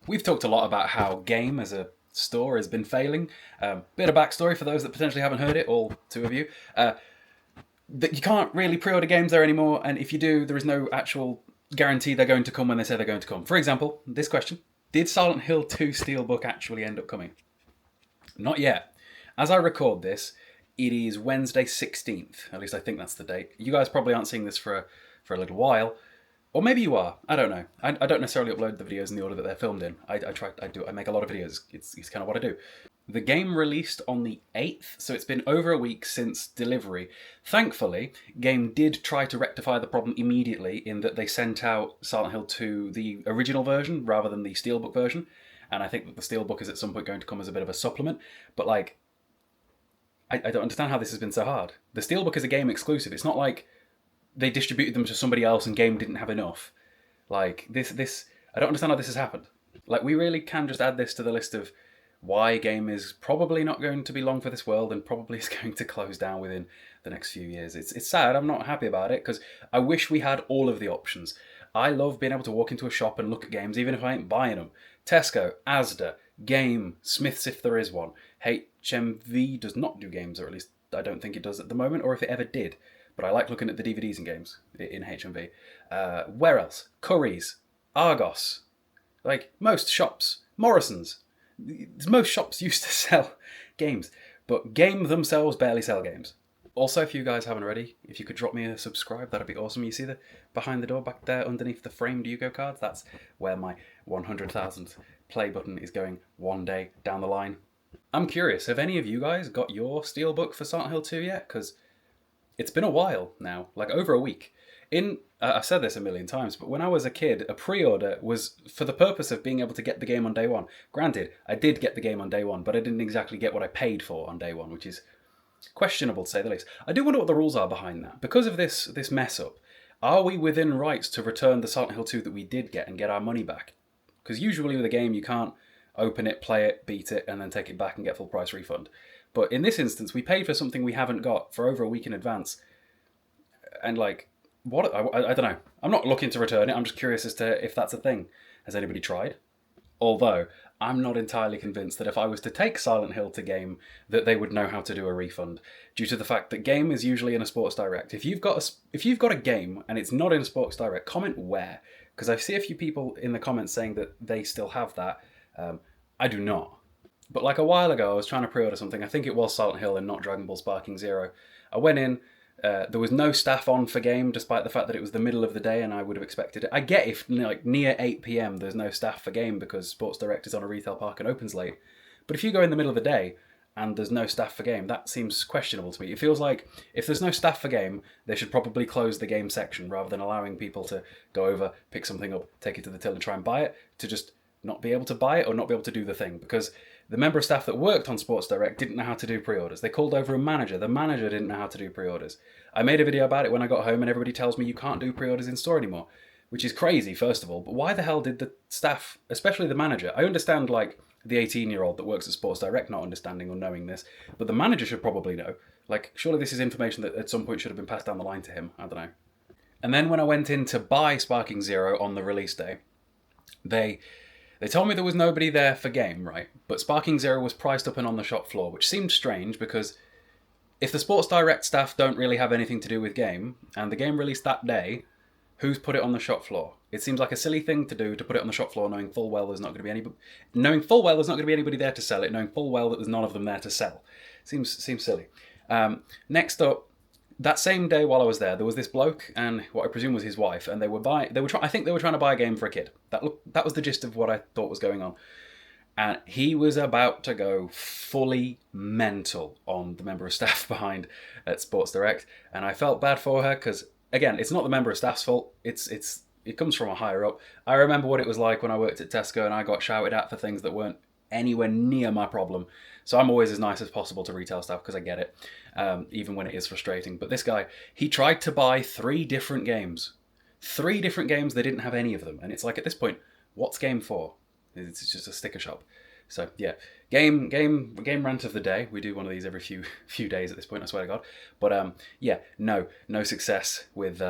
We've talked a lot about how Game as a store has been failing. Bit of backstory for those that potentially haven't heard it, all two of you. That you can't really pre-order games there anymore, and if you do, there is no actual guarantee they're going to come when they say they're going to come. For example, this question: did Silent Hill 2 Steelbook actually end up coming? Not yet. As I record this, it is Wednesday 16th. At least I think that's the date. You guys probably aren't seeing this for a little while. Or maybe you are. I don't know. I don't necessarily upload the videos in the order that they're filmed in. I make a lot of videos. It's kind of what I do. The game released on the 8th, so it's been over a week since delivery. Thankfully, Game did try to rectify the problem immediately in that they sent out Silent Hill 2, the original version, rather than the Steelbook version. And I think that the Steelbook is at some point going to come as a bit of a supplement. But like, I don't understand how this has been so hard. The Steelbook is a Game exclusive. It's not like they distributed them to somebody else and Game didn't have enough. Like, this I don't understand how this has happened. Like, we really can just add this to the list of why Game is probably not going to be long for this world and probably is going to close down within the next few years. It's sad. I'm not happy about it because I wish we had all of the options. I love being able to walk into a shop and look at games even if I ain't buying them. Tesco, Asda, Game, Smiths if there is one. HMV does not do games, or at least I don't think it does at the moment, or if it ever did. But I like looking at the DVDs and games in HMV. Where else? Curry's, Argos, like most shops, Morrison's. Most shops used to sell games, but Game themselves barely sell games. Also, if you guys haven't already, if you could drop me a subscribe, that'd be awesome. You see the behind the door back there underneath the framed Yugo cards? That's where my 100,000th play button is going one day down the line. I'm curious, have any of you guys got your Steelbook for Silent Hill 2 yet? Because it's been a while now, like over a week. I've said this a million times, but when I was a kid, a pre-order was for the purpose of being able to get the game on day one. Granted, I did get the game on day one, but I didn't exactly get what I paid for on day one, which is questionable to say the least. I do wonder what the rules are behind that. Because of this mess up, are we within rights to return the Silent Hill 2 that we did get and get our money back? Because usually with a game, you can't open it, play it, beat it, and then take it back and get full price refund. But in this instance, we paid for something we haven't got for over a week in advance. And like, what? I don't know. I'm not looking to return it. I'm just curious as to if that's a thing. Has anybody tried? Although, I'm not entirely convinced that if I was to take Silent Hill to Game, that they would know how to do a refund, due to the fact that Game is usually in a Sports Direct. If you've got a game and it's not in a Sports Direct, comment where, because I see a few people in the comments saying that they still have that. I do not. But like a while ago, I was trying to pre-order something. I think it was Silent Hill and not Dragon Ball Sparking Zero. I went in. There was no staff on for Game, despite the fact that it was the middle of the day and I would have expected it. I get if like near 8 p.m. there's no staff for Game because Sports Direct is on a retail park and opens late. But if you go in the middle of the day and there's no staff for Game, that seems questionable to me. It feels like if there's no staff for Game, they should probably close the Game section rather than allowing people to go over, pick something up, take it to the till and try and buy it, to just not be able to buy it or not be able to do the thing. Because the member of staff that worked on Sports Direct didn't know how to do pre-orders. They called over a manager. The manager didn't know how to do pre-orders. I made a video about it when I got home and everybody tells me you can't do pre-orders in store anymore, which is crazy, first of all. But why the hell did the staff, especially the manager, I understand like the 18-year-old that works at Sports Direct not understanding or knowing this, but the manager should probably know. Like, surely this is information that at some point should have been passed down the line to him. I don't know. And then when I went in to buy Sparking Zero on the release day, they told me there was nobody there for Game, right? But Sparking Zero was priced up and on the shop floor, which seemed strange because if the Sports Direct staff don't really have anything to do with Game, and the game released that day, who's put it on the shop floor? It seems like a silly thing to do, to put it on the shop floor knowing full well there's not going to be anybody there to sell it, knowing full well that there's none of them there to sell. Seems silly. Next up, that same day while I was there was this bloke and what I presume was his wife, and I think they were trying to buy a game for a kid. That was the gist of what I thought was going on. And he was about to go fully mental on the member of staff behind at Sports Direct, and I felt bad for her because, again, it's not the member of staff's fault. It comes from a higher up. I remember what it was like when I worked at Tesco and I got shouted at for things that weren't anywhere near my problem. So I'm always as nice as possible to retail staff because I get it, even when it is frustrating. But this guy, he tried to buy 3 different games. 3 different games, they didn't have any of them. And it's like, at this point, what's Game for? It's just a sticker shop. So yeah, game rant of the day. We do one of these every few days at this point, I swear to God. But yeah, no success with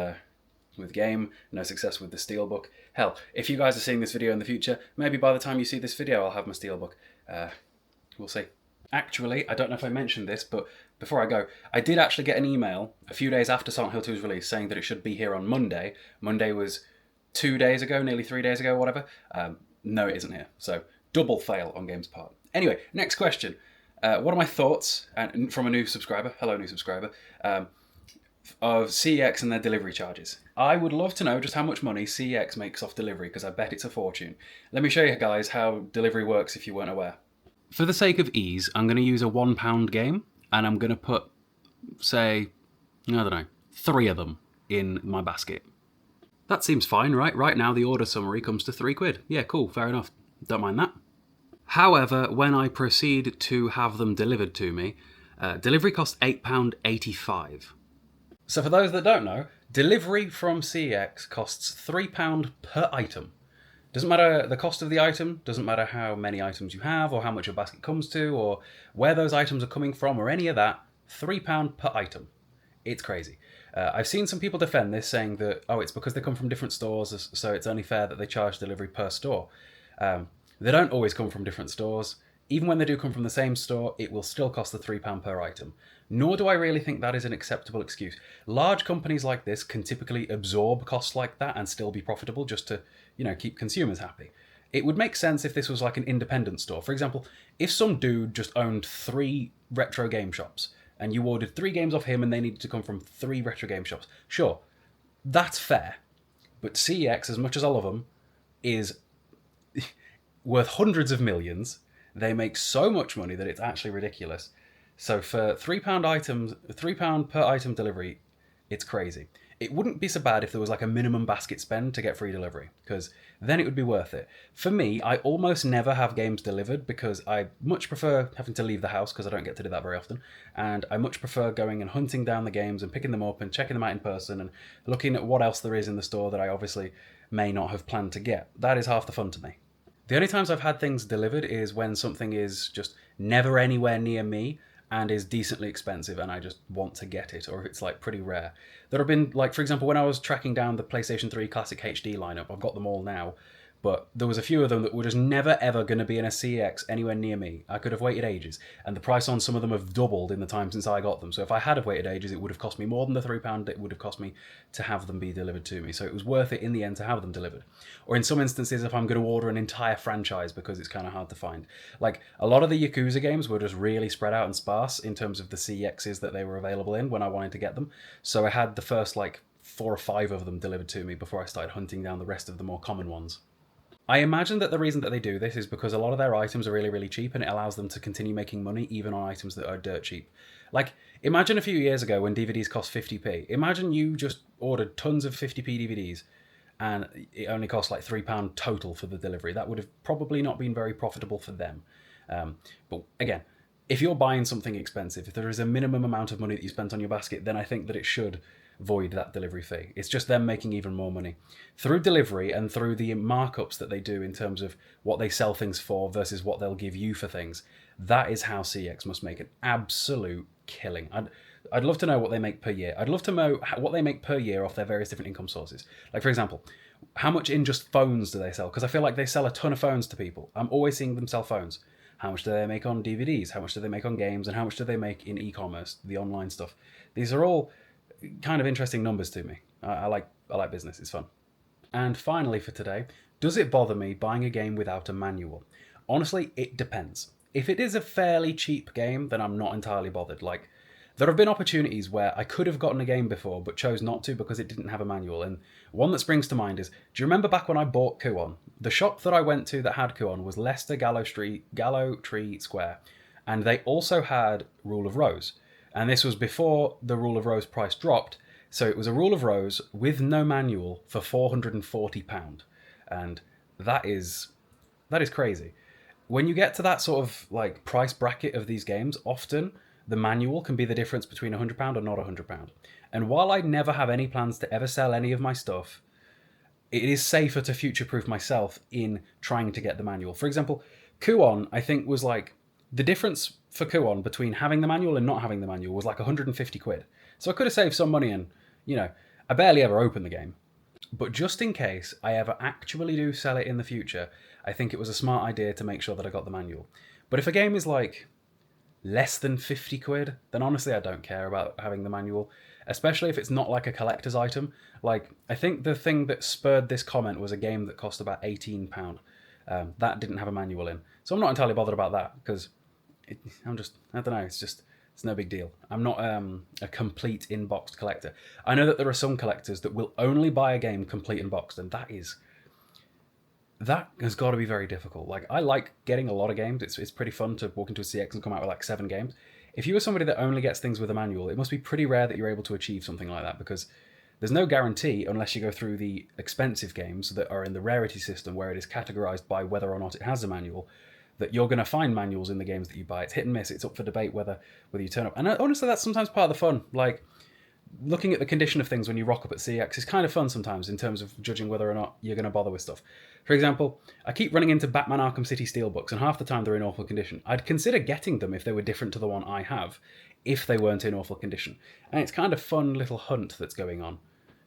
with Game, no success with the Steelbook. Hell, if you guys are seeing this video in the future, maybe by the time you see this video I'll have my Steelbook. We'll see. Actually, I don't know if I mentioned this, but before I go, I did actually get an email a few days after Silent Hill 2's release saying that it should be here on Monday. Monday was 2 days ago, nearly 3 days ago, whatever. No, it isn't here. So, double fail on Game's part. Anyway, next question. What are my thoughts, and from a new subscriber, hello new subscriber, of CEX and their delivery charges? I would love to know just how much money CEX makes off delivery, because I bet it's a fortune. Let me show you guys how delivery works if you weren't aware. For the sake of ease, I'm going to use a £1 game, and I'm going to put, say, I don't know, 3 of them in my basket. That seems fine, right? Right now the order summary comes to £3. Yeah, cool, fair enough. Don't mind that. However, when I proceed to have them delivered to me, delivery costs £8.85. So for those that don't know, delivery from CEX costs £3 per item. Doesn't matter the cost of the item, doesn't matter how many items you have, or how much your basket comes to, or where those items are coming from, or any of that, £3 per item. It's crazy. I've seen some people defend this, saying that, oh, it's because they come from different stores, so it's only fair that they charge delivery per store. They don't always come from different stores. Even when they do come from the same store, it will still cost the £3 per item. Nor do I really think that is an acceptable excuse. Large companies like this can typically absorb costs like that and still be profitable just to, keep consumers happy. It would make sense if this was like an independent store. For example, if some dude just owned 3 retro game shops and you ordered 3 games off him and they needed to come from 3 retro game shops, sure, that's fair. But CEX, as much as I love them, is worth hundreds of millions. They make so much money that it's actually ridiculous. So for £3 per item delivery, it's crazy. It wouldn't be so bad if there was like a minimum basket spend to get free delivery, because then it would be worth it. For me, I almost never have games delivered because I much prefer having to leave the house, because I don't get to do that very often, and I much prefer going and hunting down the games and picking them up and checking them out in person and looking at what else there is in the store that I obviously may not have planned to get. That is half the fun to me. The only times I've had things delivered is when something is just never anywhere near me and is decently expensive and I just want to get it, or if it's like pretty rare. There have been, like, for example, when I was tracking down the PlayStation 3 Classic HD lineup, I've got them all now, but there was a few of them that were just never ever going to be in a CEX anywhere near me. I could have waited ages, and the price on some of them have doubled in the time since I got them. So if I had have waited ages, it would have cost me more than the £3 it would have cost me to have them be delivered to me. So it was worth it in the end to have them delivered. Or in some instances, if I'm going to order an entire franchise because it's kind of hard to find. Like, a lot of the Yakuza games were just really spread out and sparse in terms of the CEXs that they were available in when I wanted to get them. So I had the first, 4 or 5 of them delivered to me before I started hunting down the rest of the more common ones. I imagine that the reason that they do this is because a lot of their items are really, really cheap, and it allows them to continue making money even on items that are dirt cheap. Like, imagine a few years ago when DVDs cost 50p. Imagine you just ordered tons of 50p DVDs and it only cost like £3 total for the delivery. That would have probably not been very profitable for them. But again, if you're buying something expensive, if there is a minimum amount of money that you spent on your basket, then I think that it should void that delivery fee. It's just them making even more money through delivery and through the markups that they do in terms of what they sell things for versus what they'll give you for things. That is how CEX must make an absolute killing. I'd love to know what they make per year. I'd love to know what they make per year off their various different income sources. Like, for example, how much in just phones do they sell? Because I feel like they sell a ton of phones to people. I'm always seeing them sell phones. How much do they make on DVDs? How much do they make on games? And how much do they make in e-commerce, the online stuff? These are all kind of interesting numbers to me. I like business, it's fun. And finally for today, does it bother me buying a game without a manual? Honestly, it depends. If it is a fairly cheap game, then I'm not entirely bothered. Like, there have been opportunities where I could have gotten a game before but chose not to because it didn't have a manual. And one that springs to mind is, do you remember back when I bought Kuon? The shop that I went to that had Kuon was Leicester Gallow Tree Square, and they also had Rule of Rose. And this was before the Rule of Rose price dropped, so it was a Rule of Rose with no manual for £440. And that is crazy. When you get to that sort of like price bracket of these games, often the manual can be the difference between £100 or not £100. And while I never have any plans to ever sell any of my stuff, it is safer to future-proof myself in trying to get the manual. For example, Kuon, I think, was like, the difference for Kuon between having the manual and not having the manual was like £150. So I could have saved some money and, I barely ever opened the game. But just in case I ever actually do sell it in the future, I think it was a smart idea to make sure that I got the manual. But if a game is like less than 50 quid, then honestly I don't care about having the manual, especially if it's not like a collector's item. Like, I think the thing that spurred this comment was a game that cost about £18. That didn't have a manual in. So I'm not entirely bothered about that, because I don't know, it's no big deal. I'm not a complete in-boxed collector. I know that there are some collectors that will only buy a game complete in-boxed, and that has got to be very difficult. Like, I like getting a lot of games. It's pretty fun to walk into a CEX and come out with like 7 games. If you are somebody that only gets things with a manual, it must be pretty rare that you're able to achieve something like that, because there's no guarantee, unless you go through the expensive games that are in the rarity system where it is categorized by whether or not it has a manual, that you're going to find manuals in the games that you buy. It's hit and miss. It's up for debate whether you turn up. And honestly, that's sometimes part of the fun. Like, looking at the condition of things when you rock up at CEX is kind of fun sometimes in terms of judging whether or not you're going to bother with stuff. For example, I keep running into Batman Arkham City Steelbooks, and half the time they're in awful condition. I'd consider getting them if they were different to the one I have, if they weren't in awful condition. And it's kind of fun little hunt that's going on,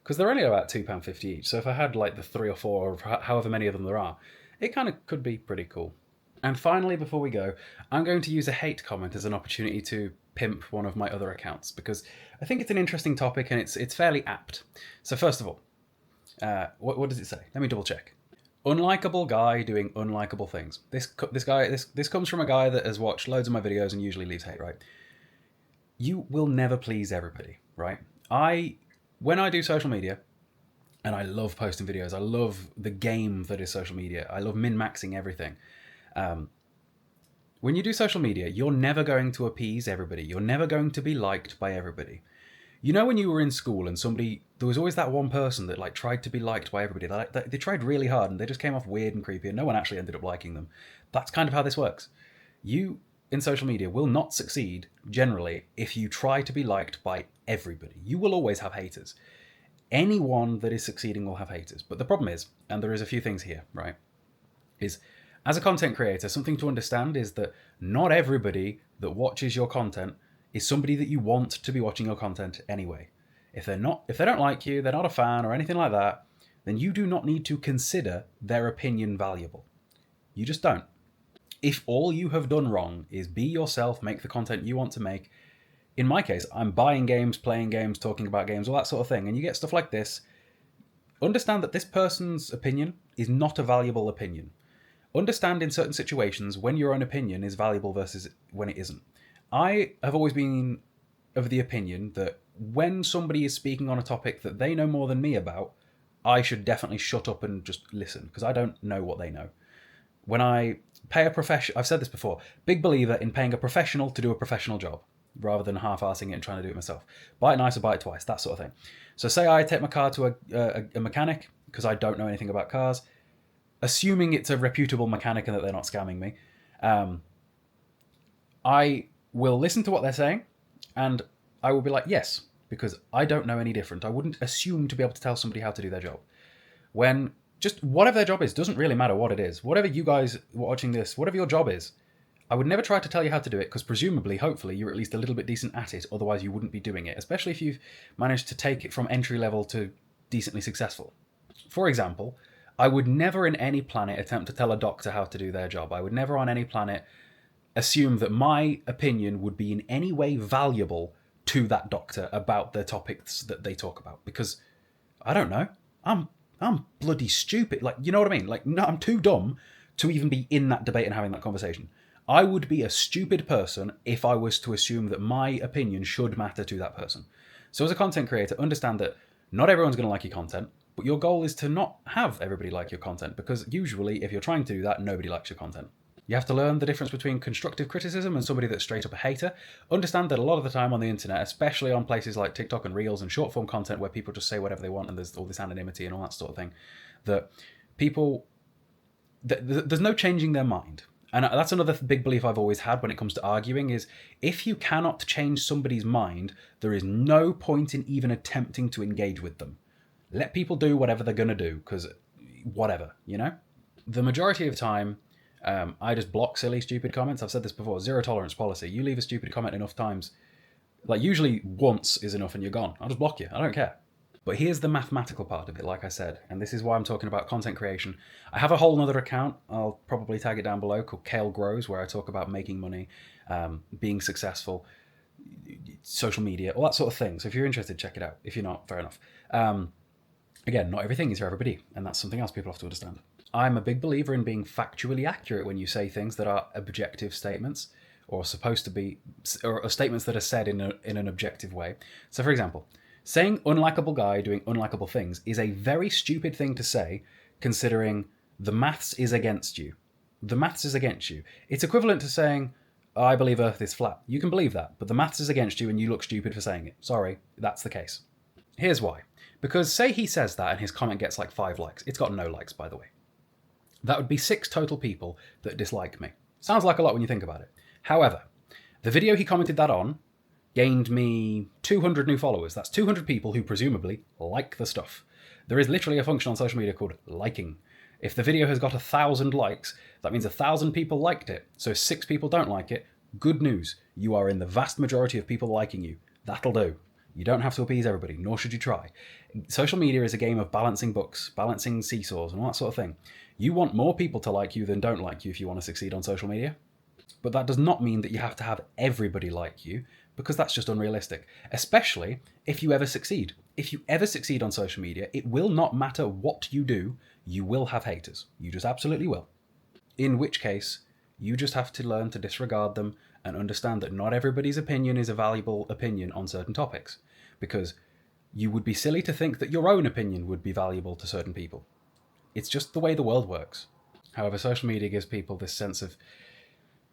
because they're only about £2.50 each. So if I had like the 3 or 4 or however many of them there are, it kind of could be pretty cool. And finally, before we go, I'm going to use a hate comment as an opportunity to pimp one of my other accounts, because I think it's an interesting topic and it's fairly apt. So first of all, what does it say? Let me double check. Unlikable guy doing unlikable things. This comes from a guy that has watched loads of my videos and usually leaves hate, right? You will never please everybody, right? When I do social media, and I love posting videos, I love the game that is social media, I love min-maxing everything. When you do social media, you're never going to appease everybody. You're never going to be liked by everybody. You know, when you were in school and there was always that one person that like tried to be liked by everybody. They tried really hard and they just came off weird and creepy and no one actually ended up liking them. That's kind of how this works. You, in social media, will not succeed, generally, if you try to be liked by everybody. You will always have haters. Anyone that is succeeding will have haters. But the problem is, and there is a few things here, right, is as a content creator, something to understand is that not everybody that watches your content is somebody that you want to be watching your content anyway. If they don't like you, they're not a fan or anything like that, then you do not need to consider their opinion valuable. You just don't. If all you have done wrong is be yourself, make the content you want to make, in my case, I'm buying games, playing games, talking about games, all that sort of thing, and you get stuff like this, understand that this person's opinion is not a valuable opinion. Understand in certain situations when your own opinion is valuable versus when it isn't. I have always been of the opinion that when somebody is speaking on a topic that they know more than me about, I should definitely shut up and just listen, because I don't know what they know. When I pay a professional, I've said this before, big believer in paying a professional to do a professional job, rather than half-arsing it and trying to do it myself. Buy it nice or buy it twice, that sort of thing. So say I take my car to a mechanic, because I don't know anything about cars, assuming it's a reputable mechanic and that they're not scamming me, I will listen to what they're saying, and I will be like, yes, because I don't know any different. I wouldn't assume to be able to tell somebody how to do their job. When just whatever their job is, doesn't really matter what it is. Whatever you guys watching this, whatever your job is, I would never try to tell you how to do it, because presumably, hopefully, you're at least a little bit decent at it, otherwise you wouldn't be doing it, especially if you've managed to take it from entry level to decently successful. For example, I would never in any planet attempt to tell a doctor how to do their job. I would never on any planet assume that my opinion would be in any way valuable to that doctor about the topics that they talk about, because I don't know. I'm bloody stupid. Like, you know what I mean? Like, no, I'm too dumb to even be in that debate and having that conversation. I would be a stupid person if I was to assume that my opinion should matter to that person. So as a content creator, understand that not everyone's going to like your content, but your goal is to not have everybody like your content, because usually if you're trying to do that, nobody likes your content. You have to learn the difference between constructive criticism and somebody that's straight up a hater. Understand that a lot of the time on the internet, especially on places like TikTok and Reels and short form content where people just say whatever they want and there's all this anonymity and all that sort of thing, that people, there's no changing their mind. And that's another big belief I've always had when it comes to arguing is, if you cannot change somebody's mind, there is no point in even attempting to engage with them. Let people do whatever they're going to do, because whatever, you know? The majority of the time, I just block silly, stupid comments. I've said this before, zero tolerance policy. You leave a stupid comment enough times, like usually once is enough and you're gone. I'll just block you. I don't care. But here's the mathematical part of it, like I said, and this is why I'm talking about content creation. I have a whole other account, I'll probably tag it down below, called Cayle Grows, where I talk about making money, being successful, social media, all that sort of thing. So if you're interested, check it out. If you're not, fair enough. Again, not everything is for everybody, and that's something else people have to understand. I'm a big believer in being factually accurate when you say things that are objective statements, or supposed to be, or statements that are said in an objective way. So, for example, saying unlikable guy doing unlikable things is a very stupid thing to say, considering the maths is against you. The maths is against you. It's equivalent to saying, I believe Earth is flat. You can believe that, but the maths is against you and you look stupid for saying it. Sorry, that's the case. Here's why. Because say he says that and his comment gets like 5 likes. It's got no likes, by the way. That would be 6 total people that dislike me. Sounds like a lot when you think about it. However, the video he commented that on gained me 200 new followers. That's 200 people who presumably like the stuff. There is literally a function on social media called liking. If the video has got 1,000 likes, that means 1,000 people liked it. So if 6 people don't like it, good news. You are in the vast majority of people liking you. That'll do. You don't have to appease everybody, nor should you try. Social media is a game of balancing books, balancing seesaws, and all that sort of thing. You want more people to like you than don't like you if you want to succeed on social media. But that does not mean that you have to have everybody like you, because that's just unrealistic, especially if you ever succeed. If you ever succeed on social media, it will not matter what you do, you will have haters. You just absolutely will. In which case, you just have to learn to disregard them and understand that not everybody's opinion is a valuable opinion on certain topics, because you would be silly to think that your own opinion would be valuable to certain people. It's just the way the world works. However, social media gives people this sense of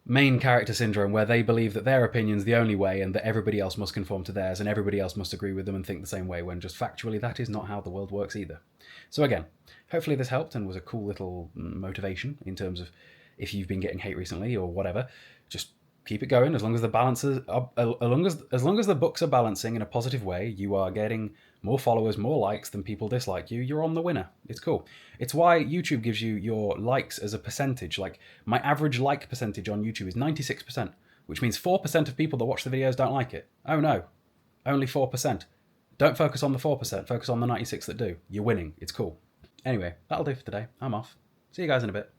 main character syndrome where they believe that their opinion's the only way and that everybody else must conform to theirs and everybody else must agree with them and think the same way, when just factually that is not how the world works either. So again, hopefully this helped and was a cool little motivation in terms of if you've been getting hate recently or whatever, just keep it going. As long as the balances are, as long as the books are balancing in a positive way, you are getting more followers, more likes than people dislike you, you're on the winner. It's cool. It's why YouTube gives you your likes as a percentage. Like, my average like percentage on YouTube is 96%, which means 4% of people that watch the videos don't like it. Oh no, only 4%. Don't focus on the 4%, focus on the 96 that do. You're winning. It's cool. Anyway, that'll do for today. I'm off. See you guys in a bit.